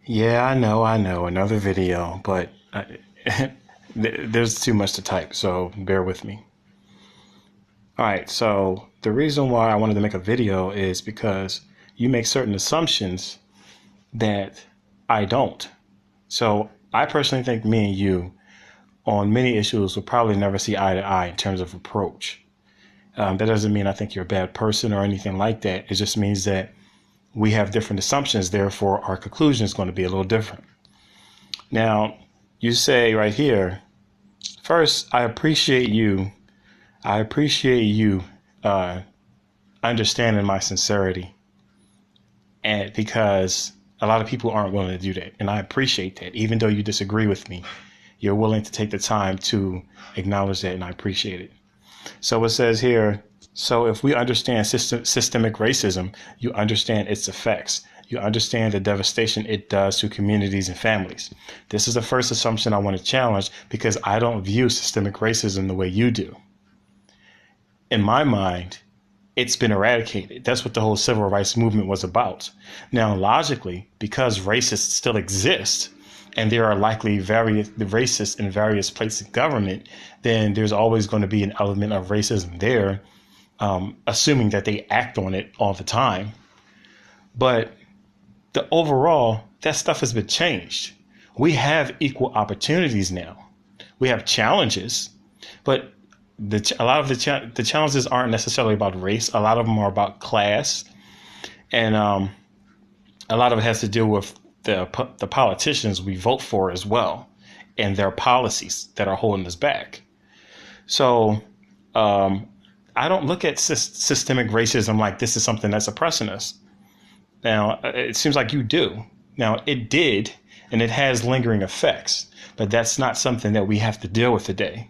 Yeah, I know, another video, but there's too much to type, so bear with me. All right, so the reason why I wanted to make a video is because you make certain assumptions that I don't. So I personally think me and you on many issues will probably never see eye to eye in terms of approach. That doesn't mean I think you're a bad person or anything like that. It just means that we have different assumptions, therefore our conclusion is going to be a little different. Now, you say right here, first, I appreciate you. I appreciate you uh, understanding my sincerity, and because a lot of people aren't willing to do that, and I appreciate that. Even though you disagree with me, you're willing to take the time to acknowledge that, and I appreciate it. So it says here, so if we understand systemic racism, you understand its effects. You understand the devastation it does to communities and families. This is the first assumption I want to challenge because I don't view systemic racism the way you do. In my mind, it's been eradicated. That's what the whole civil rights movement was about. Now, logically, because racists still exist, and there are likely various racists in various places in government, then there's always going to be an element of racism there, assuming that they act on it all the time. But the overall, that stuff has been changed. We have equal opportunities now. We have challenges, but a lot of the challenges aren't necessarily about race. A lot of them are about class, and a lot of it has to do with the politicians we vote for as well, and their policies that are holding us back. So I don't look at systemic racism like this is something that's oppressing us. Now, it seems like you do. Now, it did, and it has lingering effects, but that's not something that we have to deal with today.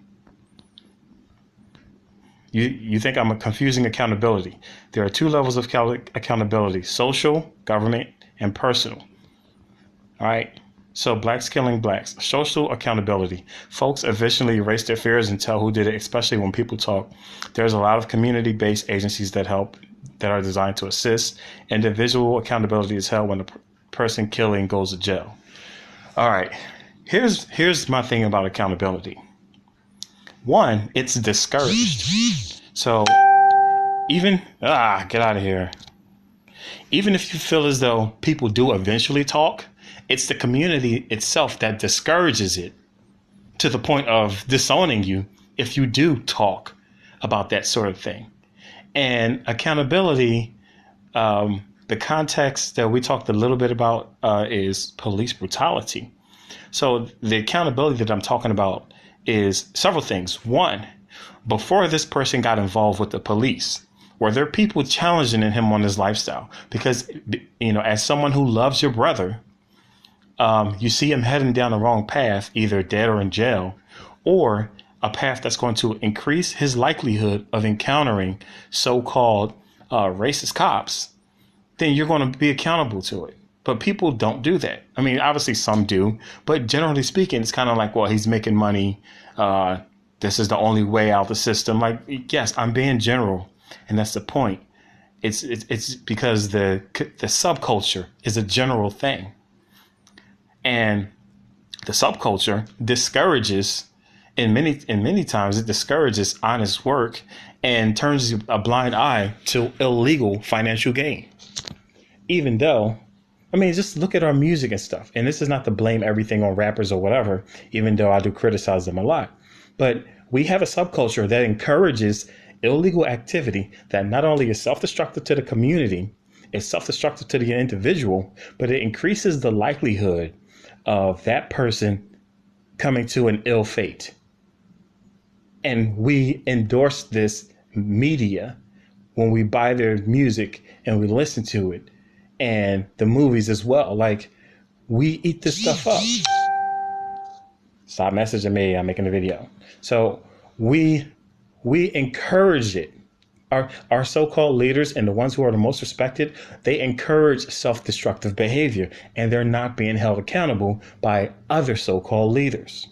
You think I'm confusing accountability. There are two levels of accountability: social, government, and personal. All right. So blacks killing blacks, social accountability. Folks eventually erase their fears and tell who did it, especially when people talk. There's a lot of community-based agencies that help, that are designed to assist. Individual accountability is held when the person killing goes to jail. All right. Here's my thing about accountability. One, it's discouraged. So get out of here. Even if you feel as though people do eventually talk, it's the community itself that discourages it to the point of disowning you if you do talk about that sort of thing. And accountability, the context that we talked a little bit about is police brutality. So the accountability that I'm talking about is several things. One, before this person got involved with the police, were there people challenging him on his lifestyle? Because, as someone who loves your brother, you see him heading down the wrong path, either dead or in jail, or a path that's going to increase his likelihood of encountering so-called racist cops, then you're going to be accountable to it. But people don't do that. I mean, obviously some do, but generally speaking, it's kind of like, well, he's making money. This is the only way out the system. Like, yes, I'm being general, and that's the point. It's because the subculture is a general thing, and the subculture discourages, in many times it discourages honest work and turns a blind eye to illegal financial gain. Even though, I mean, just look at our music and stuff. And this is not to blame everything on rappers or whatever, even though I do criticize them a lot. But we have a subculture that encourages illegal activity that not only is self-destructive to the community, it's self-destructive to the individual, but it increases the likelihood of that person coming to an ill fate. And we endorse this media when we buy their music and we listen to it, and the movies as well. Like, we eat this stuff up. Stop messaging me. I'm making a video. So we encourage it. Our so-called leaders and the ones who are the most respected, they encourage self-destructive behavior, and they're not being held accountable by other so-called leaders.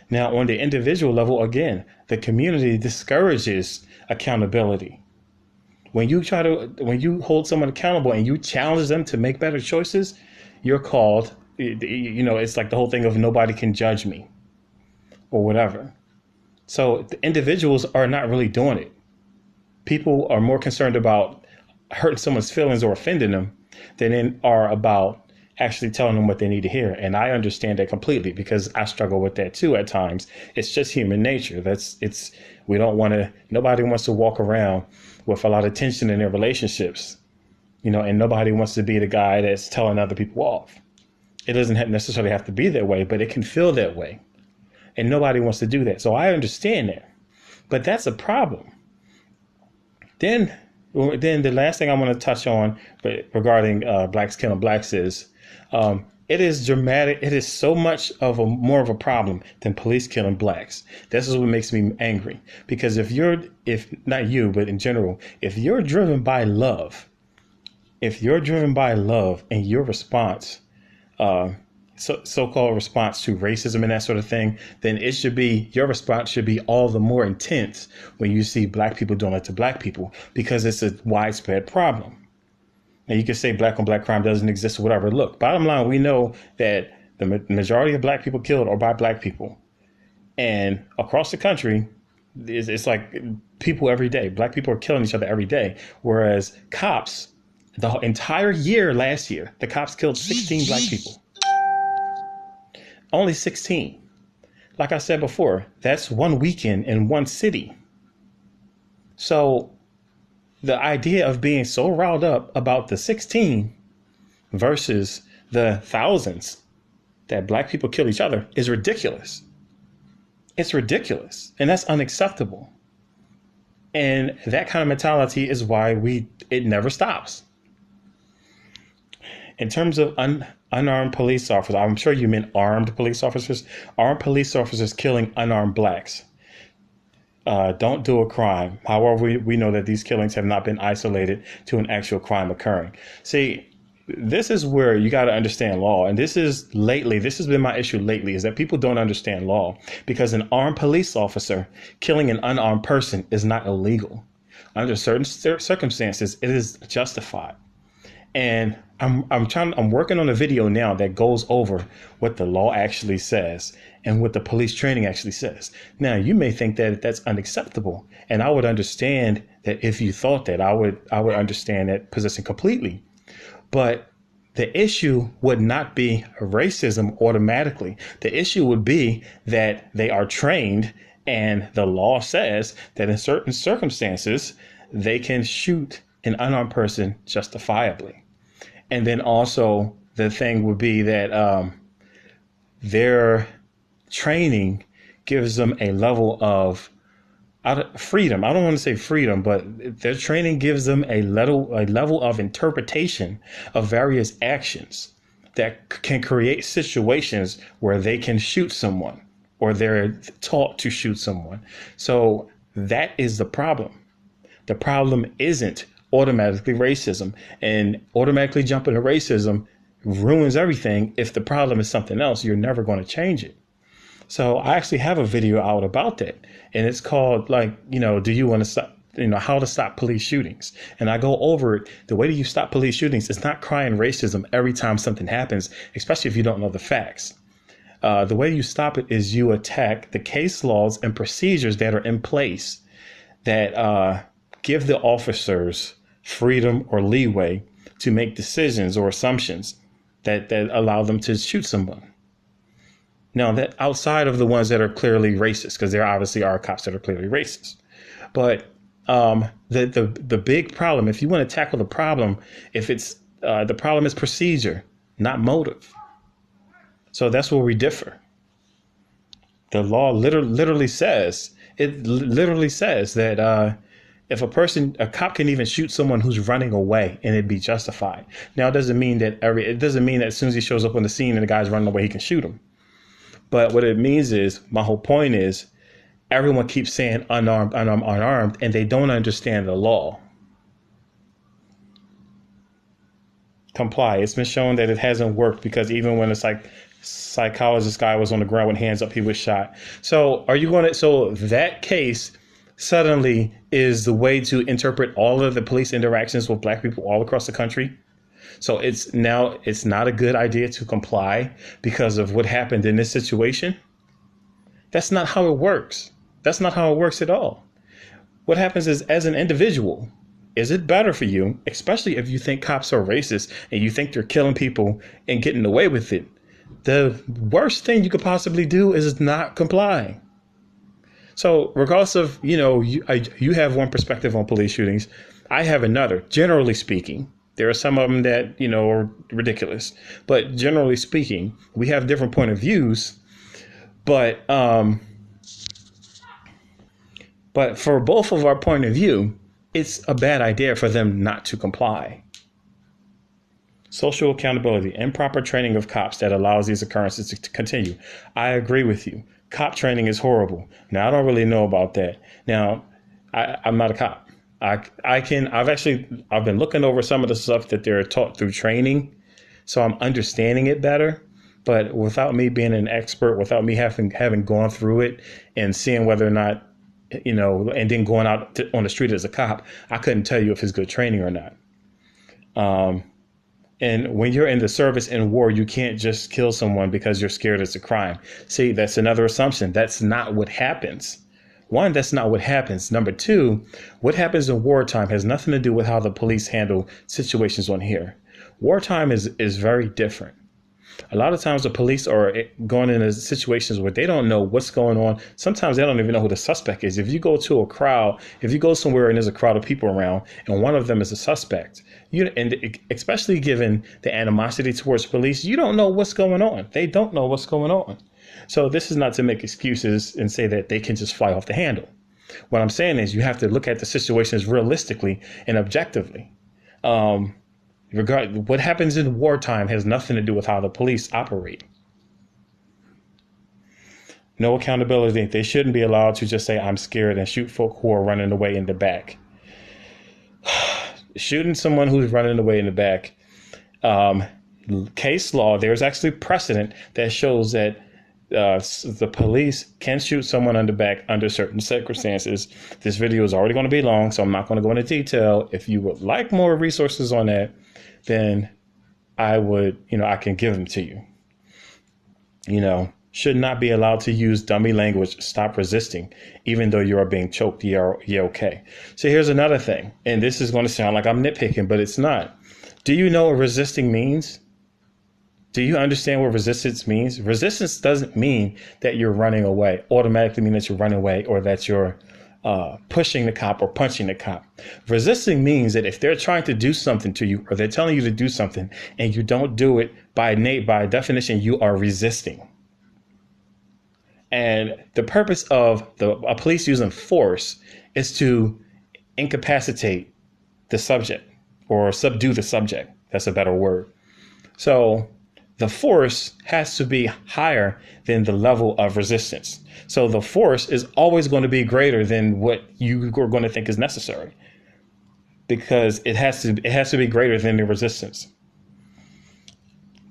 Now, on the individual level, again, the community discourages accountability. When you hold someone accountable and you challenge them to make better choices, you're called, it's like the whole thing of nobody can judge me or whatever. So the individuals are not really doing it. People are more concerned about hurting someone's feelings or offending them than they are about actually telling them what they need to hear. And I understand that completely because I struggle with that too at times. It's just human nature. Nobody wants to walk around with a lot of tension in their relationships, and nobody wants to be the guy that's telling other people off. It doesn't necessarily have to be that way, but it can feel that way. And nobody wants to do that. So I understand that. But that's a problem. Then the last thing I want to touch on regarding blacks killing blacks is it is dramatic. It is so much of more of a problem than police killing blacks. This is what makes me angry. Because if not you, but in general, if you're driven by love and your response, so-called response to racism and that sort of thing, then your response should be all the more intense when you see black people doing it to black people, because it's a widespread problem. And you can say black on black crime doesn't exist or whatever. Look, bottom line, we know that the majority of black people killed are by black people. And across the country, it's like people every day. Black people are killing each other every day. Whereas cops, the entire year last year, the cops killed 16 black people. Only 16. Like I said before, that's one weekend in one city. So the idea of being so riled up about the 16 versus the thousands that black people kill each other is ridiculous. It's ridiculous. And that's unacceptable. And that kind of mentality is why it never stops. In terms of unarmed police officers, I'm sure you meant armed police officers. Armed police officers killing unarmed blacks don't do a crime. However, we know that these killings have not been isolated to an actual crime occurring. See, this is where you got to understand law. And this has been my issue lately, is that people don't understand law, because an armed police officer killing an unarmed person is not illegal. Under certain circumstances, it is justified. And I'm working on a video now that goes over what the law actually says and what the police training actually says. Now, you may think that that's unacceptable, and I would understand that if you thought that. I would understand that position completely. But the issue would not be racism automatically. The issue would be that they are trained, and the law says that in certain circumstances, they can shoot an unarmed person justifiably. And then also the thing would be that their training gives them a level of freedom. I don't want to say freedom, but their training gives them a level of interpretation of various actions that can create situations where they can shoot someone, or they're taught to shoot someone. So that is the problem. The problem isn't automatically racism, and automatically jumping to racism ruins everything. If the problem is something else, you're never going to change it. So I actually have a video out about that, and it's called do you want to stop, how to stop police shootings. And I go over it. The way that you stop police shootings is not crying racism every time something happens, especially if you don't know the facts. The way you stop it is you attack the case laws and procedures that are in place that give the officers freedom or leeway to make decisions or assumptions that allow them to shoot someone. Now, that outside of the ones that are clearly racist, because there obviously are cops that are clearly racist. But the big problem, if you want to tackle the problem, if it's the problem is procedure, not motive. So that's where we differ. The law literally says that if a cop can even shoot someone who's running away and it'd be justified. Now, it doesn't mean that as soon as he shows up on the scene and the guy's running away, he can shoot him. But what it means is, my whole point is, everyone keeps saying unarmed, and they don't understand the law. Comply. It's been shown that it hasn't worked, because even when it's like psychologist guy was on the ground with hands up, he was shot. So that case suddenly is the way to interpret all of the police interactions with black people all across the country? So it's not a good idea to comply because of what happened in this situation. That's not how it works. That's not how it works at all. What happens is, as an individual, is it better for you, especially if you think cops are racist and you think they're killing people and getting away with it? The worst thing you could possibly do is not comply. So regardless of, you have one perspective on police shootings. I have another. Generally speaking, there are some of them that, are ridiculous. But generally speaking, we have different point of views. But for both of our point of view, it's a bad idea for them not to comply. Social accountability, improper training of cops that allows these occurrences to continue. I agree with you. Cop training is horrible. Now, I don't really know about that. Now, I'm not a cop. I've been looking over some of the stuff that they're taught through training, so I'm understanding it better. But without me being an expert, without me having gone through it and seeing whether or not, and then going out on the street as a cop, I couldn't tell you if it's good training or not. And when you're in the service in war, you can't just kill someone because you're scared it's a crime. See, that's another assumption. That's not what happens. One, that's not what happens. Number two, what happens in wartime has nothing to do with how the police handle situations on here. Wartime is very different. A lot of times the police are going into situations where they don't know what's going on. Sometimes they don't even know who the suspect is. If you go to a crowd, if you go somewhere and there's a crowd of people around and one of them is a suspect, and especially given the animosity towards police, you don't know what's going on. They don't know what's going on. So this is not to make excuses and say that they can just fly off the handle. What I'm saying is you have to look at the situations realistically and objectively. What happens in wartime has nothing to do with how the police operate. No accountability. They shouldn't be allowed to just say, I'm scared, and shoot folk who are running away in the back. Shooting someone who's running away in the back. Case law, there's actually precedent that shows that the police can shoot someone on the back under certain circumstances. This video is already going to be long, so I'm not going to go into detail. If you would like more resources on that, then I would, I can give them to you. Should not be allowed to use dummy language. Stop resisting, even though you are being choked. You're okay. So here's another thing, and this is going to sound like I'm nitpicking, but it's not. Do you know what resisting means? Do you understand what resistance means? Resistance doesn't mean that you're running away, automatically mean that you're running away or that you're pushing the cop or punching the cop. Resisting means that if they're trying to do something to you or they're telling you to do something and you don't do it, by definition, you are resisting. And the purpose of a police using force is to incapacitate the subject or subdue the subject. That's a better word. So the force has to be higher than the level of resistance. So the force is always going to be greater than what you are going to think is necessary, because it has to be greater than the resistance.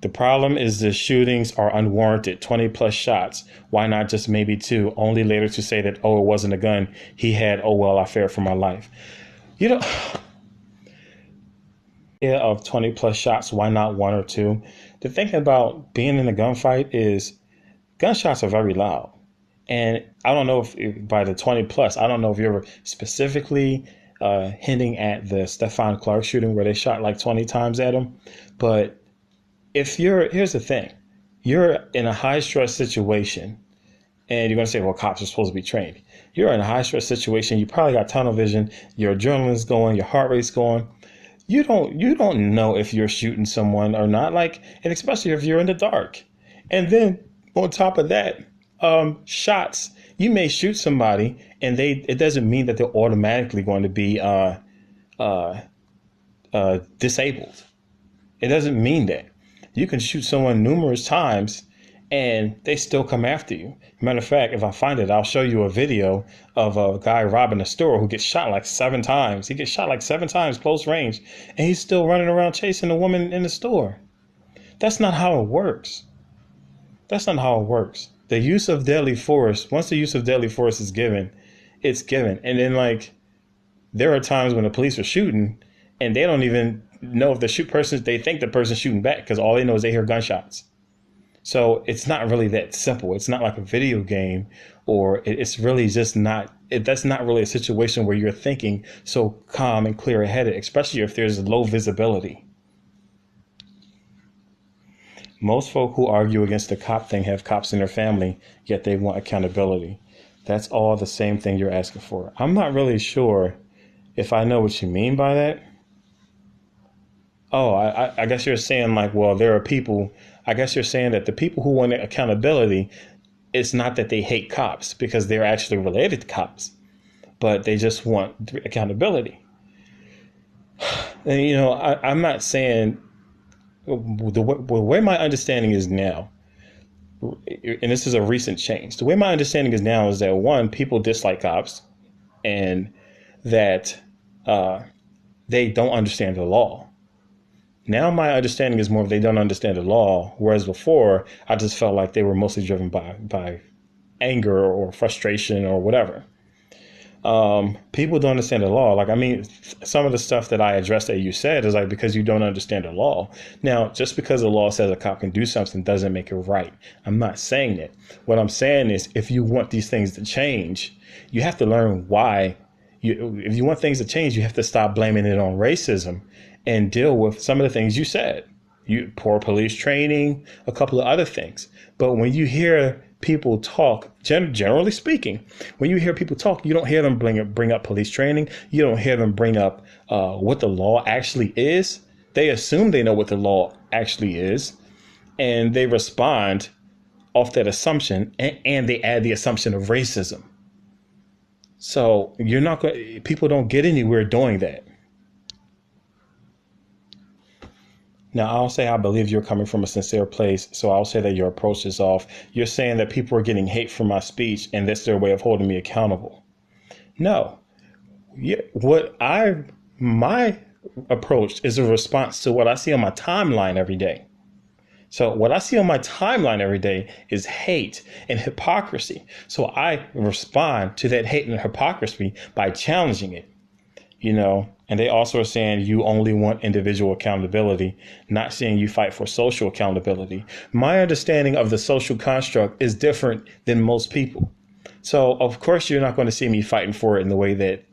The problem is the shootings are unwarranted, 20 plus shots. Why not just maybe 2, only later to say that, oh, it wasn't a gun. He had, oh, well, I feared for my life. Of 20 plus shots, why not 1 or 2? The thing about being in a gunfight is gunshots are very loud. And I don't know if by the 20 plus, I don't know if you're ever specifically hinting at the Stephon Clark shooting where they shot like 20 times at him. But here's the thing, you're in a high stress situation and you're going to say, well, cops are supposed to be trained. You're in a high stress situation. You probably got tunnel vision. Your adrenaline's going, your heart rate's going. You don't know if you're shooting someone or not, and especially if you're in the dark. And then on top of that, shots, you may shoot somebody and it doesn't mean that they're automatically going to be disabled. It doesn't mean that. You can shoot someone numerous times and they still come after you. Matter of fact, if I find it, I'll show you a video of a guy robbing a store who gets shot like 7 times. He gets shot like 7 times close range, and he's still running around chasing a woman in the store. That's not how it works. That's not how it works. The use of deadly force, once the use of deadly force is given, it's given. And then there are times when the police are shooting and they don't even know if the shoot person, they think the person's shooting back because all they know is they hear gunshots. So it's not really that simple. It's not like a video game, or it's really just not. That's not really a situation where you're thinking so calm and clear headed, especially if there's low visibility. Most folk who argue against the cop thing have cops in their family, yet they want accountability. That's all the same thing you're asking for. I'm not really sure if I know what you mean by that. Oh, I guess you're saying like, well, there are people. I guess you're saying that the people who want accountability, it's not that they hate cops because they're actually related to cops, but they just want accountability. And, I'm not saying the way my understanding is now, and this is a recent change. The way my understanding is now is that one, people dislike cops, and that they don't understand the law. Now my understanding is more of they don't understand the law, whereas before I just felt like they were mostly driven by anger or frustration or whatever. People don't understand the law. Like, I mean, some of the stuff that I addressed that you said is like because you don't understand the law. Now, just because the law says a cop can do something doesn't make it right. I'm not saying that. What I'm saying is if you want these things to change, you have to learn why. If you want things to change, you have to stop blaming it on racism and deal with some of the things you said. Poor police training, a couple of other things. But when you hear people talk, generally speaking, when you hear people talk, you don't hear them bring up police training. You don't hear them bring up what the law actually is. They assume they know what the law actually is, and they respond off that assumption, and they add the assumption of racism. So people don't get anywhere doing that. Now, I'll say I believe you're coming from a sincere place, so I'll say that your approach is off. You're saying that people are getting hate from my speech, and that's their way of holding me accountable. No. My approach is a response to what I see on my timeline every day. So what I see on my timeline every day is hate and hypocrisy. So I respond to that hate and hypocrisy by challenging it, And they also are saying you only want individual accountability, not saying you fight for social accountability. My understanding of the social construct is different than most people. So, of course, you're not going to see me fighting for it in the way that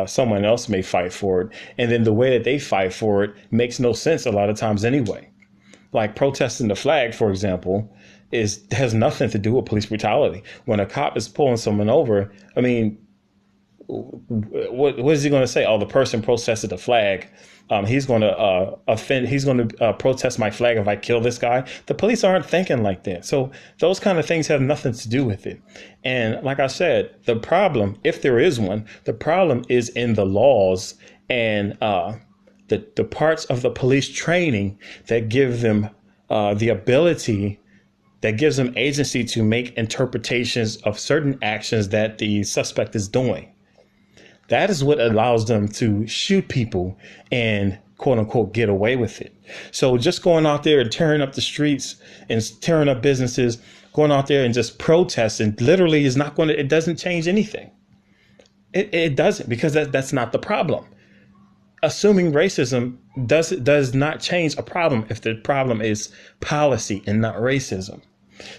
someone else may fight for it. And then the way that they fight for it makes no sense a lot of times anyway. Like protesting the flag, for example, has nothing to do with police brutality. When a cop is pulling someone over, I mean, what is he going to say? Oh, the person protested the flag. He's going to offend. He's going to protest my flag if I kill this guy. The police aren't thinking like that. So those kind of things have nothing to do with it. And like I said, the problem, if there is one, the problem is in the laws and the parts of the police training that give them the ability, that gives them agency to make interpretations of certain actions that the suspect is doing. That is what allows them to shoot people and quote unquote get away with it. So just going out there and tearing up the streets and tearing up businesses, going out there and just protesting literally is not it doesn't change anything. It doesn't, because that's not the problem. Assuming racism does not change a problem if the problem is policy and not racism.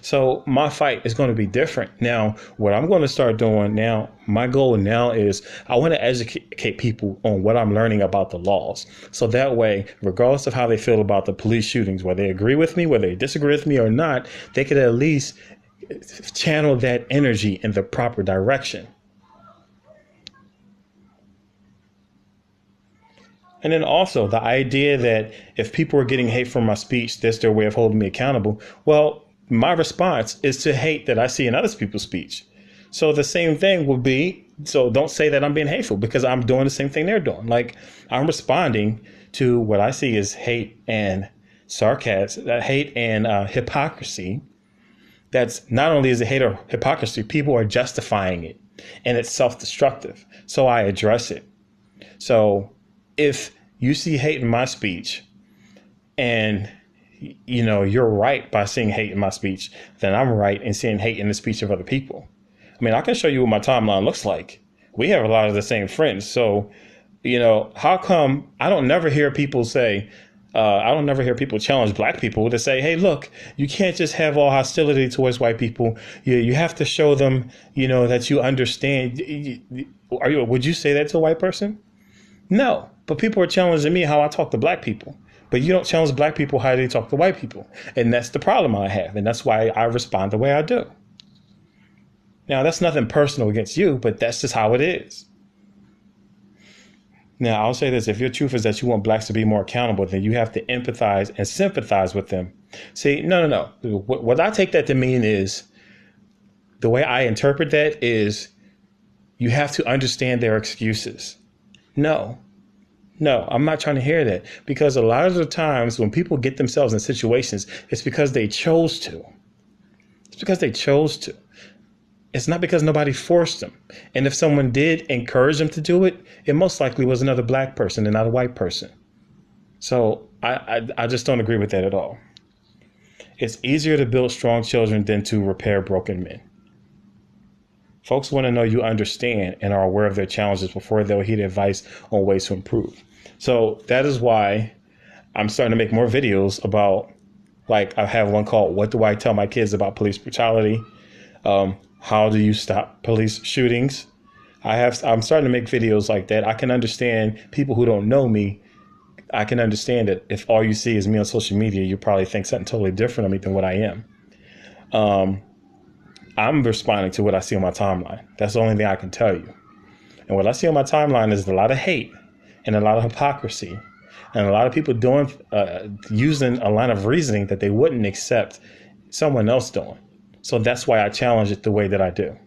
So my fight is going to be different. Now, what I'm going to start doing now, my goal now is I want to educate people on what I'm learning about the laws. So that way, regardless of how they feel about the police shootings, whether they agree with me, whether they disagree with me or not, they could at least channel that energy in the proper direction. And then also the idea that if people are getting hate from my speech, that's their way of holding me accountable. Well, my response is to hate that I see in other people's speech. So the same thing would be, so don't say that I'm being hateful, because I'm doing the same thing they're doing. Like, I'm responding to what I see as hate and sarcasm, hate and hypocrisy. That's not only is it hate or hypocrisy, people are justifying it, and it's self-destructive. So I address it. So if you see hate in my speech and you're right by seeing hate in my speech, then I'm right in seeing hate in the speech of other people. I mean, I can show you what my timeline looks like. We have a lot of the same friends. So How come I don't never hear people say, I don't never hear people challenge black people to say, hey, look, you can't just have all hostility towards white people. You have to show them, that you understand. Would you say that to a white person? No, but people are challenging me how I talk to black people. But you don't challenge black people how they talk to white people. And that's the problem I have. And that's why I respond the way I do. Now, that's nothing personal against you, but that's just how it is. Now, I'll say this. If your truth is that you want blacks to be more accountable, then you have to empathize and sympathize with them. See, no. What I take that to mean is, the way I interpret that is, you have to understand their excuses. No, I'm not trying to hear that, because a lot of the times when people get themselves in situations, it's because they chose to. It's because they chose to. It's not because nobody forced them. And if someone did encourage them to do it, it most likely was another black person and not a white person. So I just don't agree with that at all. It's easier to build strong children than to repair broken men. Folks want to know you understand and are aware of their challenges before they'll heed advice on ways to improve. So that is why I'm starting to make more videos about, like, I have one called "What Do I Tell My Kids About Police Brutality?" How do you stop police shootings? I'm starting to make videos like that. I can understand people who don't know me. I can understand that if all you see is me on social media, you probably think something totally different of me than what I am. I'm responding to what I see on my timeline. That's the only thing I can tell you. And what I see on my timeline is a lot of hate and a lot of hypocrisy and a lot of people using a line of reasoning that they wouldn't accept someone else doing. So that's why I challenge it the way that I do.